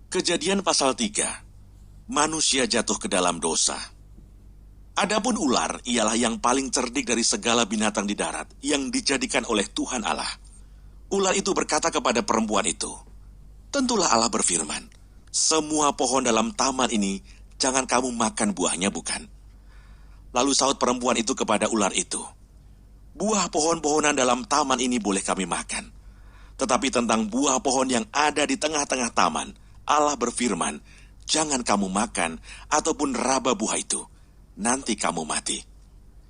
Kejadian pasal 3. Manusia jatuh ke dalam dosa. Adapun ular ialah yang paling cerdik dari segala binatang di darat yang dijadikan oleh Tuhan Allah. Ular itu berkata kepada perempuan itu, "Tentulah Allah berfirman, semua pohon dalam taman ini jangan kamu makan buahnya, bukan?" Lalu sahut perempuan itu kepada ular itu, "Buah pohon-pohonan dalam taman ini boleh kami makan. Tetapi tentang buah pohon yang ada di tengah-tengah taman, Allah berfirman, jangan kamu makan ataupun raba buah itu, nanti kamu mati."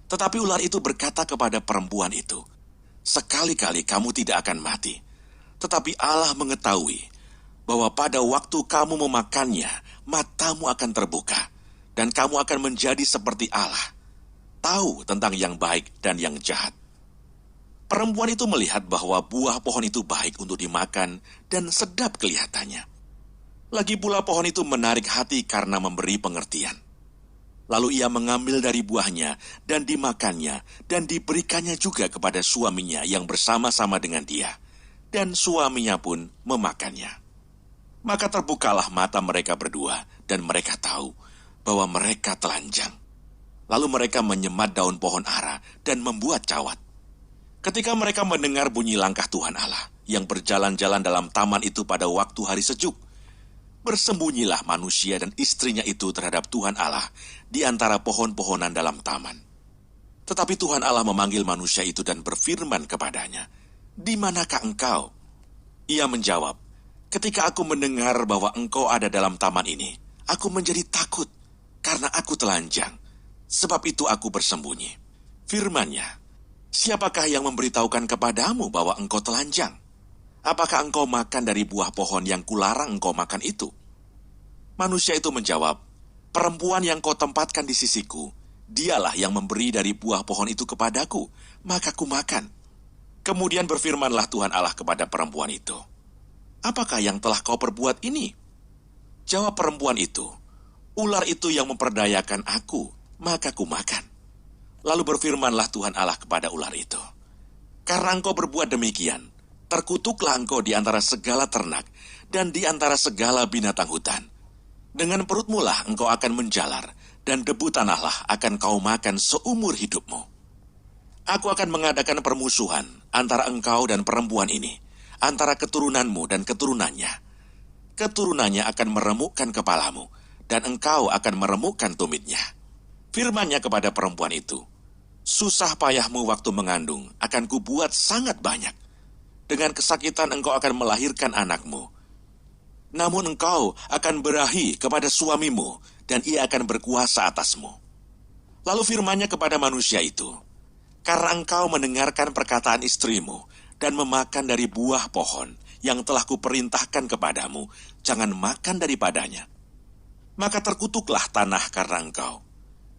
Tetapi ular itu berkata kepada perempuan itu, "Sekali-kali kamu tidak akan mati. Tetapi Allah mengetahui bahwa pada waktu kamu memakannya, matamu akan terbuka, dan kamu akan menjadi seperti Allah, tahu tentang yang baik dan yang jahat." Perempuan itu melihat bahwa buah pohon itu baik untuk dimakan dan sedap kelihatannya. Lagi pula pohon itu menarik hati karena memberi pengertian. Lalu ia mengambil dari buahnya dan dimakannya dan diberikannya juga kepada suaminya yang bersama-sama dengan dia. Dan suaminya pun memakannya. Maka terbukalah mata mereka berdua dan mereka tahu bahwa mereka telanjang. Lalu mereka menyemat daun pohon ara dan membuat cawat. Ketika mereka mendengar bunyi langkah Tuhan Allah yang berjalan-jalan dalam taman itu pada waktu hari sejuk, bersembunyilah manusia dan istrinya itu terhadap Tuhan Allah di antara pohon-pohonan dalam taman. Tetapi Tuhan Allah memanggil manusia itu dan berfirman kepadanya, "Di manakah engkau?" Ia menjawab, "Ketika aku mendengar bahwa engkau ada dalam taman ini, aku menjadi takut karena aku telanjang. Sebab itu aku bersembunyi." Firman-Nya, "Siapakah yang memberitahukan kepadamu bahwa engkau telanjang? Apakah engkau makan dari buah pohon yang kularang engkau makan itu?" Manusia itu menjawab, "Perempuan yang kau tempatkan di sisiku, dialah yang memberi dari buah pohon itu kepadaku, maka ku makan." Kemudian berfirmanlah Tuhan Allah kepada perempuan itu, "Apakah yang telah kau perbuat ini?" Jawab perempuan itu, "Ular itu yang memperdayakan aku, maka ku makan." Lalu berfirmanlah Tuhan Allah kepada ular itu, "Karena engkau berbuat demikian, terkutuklah engkau di antara segala ternak dan di antara segala binatang hutan. Dengan perutmu lah engkau akan menjalar, dan debu tanahlah akan kau makan seumur hidupmu. Aku akan mengadakan permusuhan antara engkau dan perempuan ini, antara keturunanmu dan keturunannya. Keturunannya akan meremukkan kepalamu, dan engkau akan meremukkan tumitnya." Firman-Nya kepada perempuan itu, "Susah payahmu waktu mengandung akan kubuat sangat banyak. Dengan kesakitan engkau akan melahirkan anakmu. Namun engkau akan berahi kepada suamimu, dan ia akan berkuasa atasmu." Lalu firman-Nya kepada manusia itu, "Karena engkau mendengarkan perkataan istrimu, dan memakan dari buah pohon yang telah kuperintahkan kepadamu, jangan makan daripadanya. Maka terkutuklah tanah karena engkau.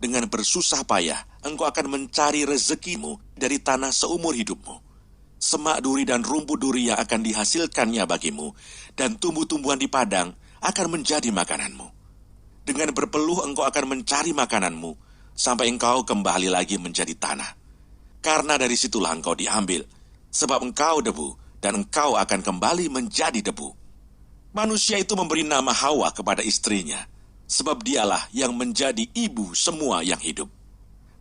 Dengan bersusah payah, engkau akan mencari rezekimu dari tanah seumur hidupmu. Semak duri dan rumput duri yang akan dihasilkannya bagimu, dan tumbuh-tumbuhan di padang akan menjadi makananmu. Dengan berpeluh engkau akan mencari makananmu, sampai engkau kembali lagi menjadi tanah. Karena dari situlah engkau diambil, sebab engkau debu, dan engkau akan kembali menjadi debu." Manusia itu memberi nama Hawa kepada istrinya, sebab dialah yang menjadi ibu semua yang hidup.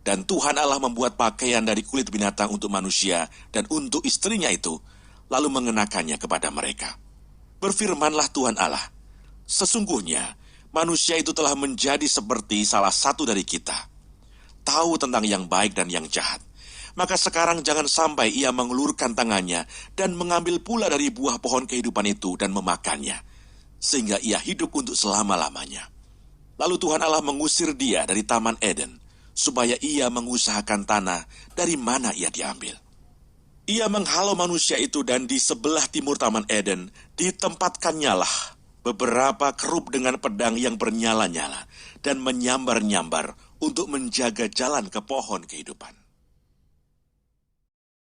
Dan Tuhan Allah membuat pakaian dari kulit binatang untuk manusia dan untuk istrinya itu, lalu mengenakannya kepada mereka. Berfirmanlah Tuhan Allah, "Sesungguhnya manusia itu telah menjadi seperti salah satu dari kita, tahu tentang yang baik dan yang jahat. Maka sekarang jangan sampai ia mengulurkan tangannya dan mengambil pula dari buah pohon kehidupan itu dan memakannya, sehingga ia hidup untuk selama-lamanya." Lalu Tuhan Allah mengusir dia dari Taman Eden, supaya ia mengusahakan tanah dari mana ia diambil. Ia menghalau manusia itu, dan di sebelah timur Taman Eden ditempatkannya lah beberapa kerub dengan pedang yang bernyala-nyala dan menyambar-nyambar untuk menjaga jalan ke pohon kehidupan.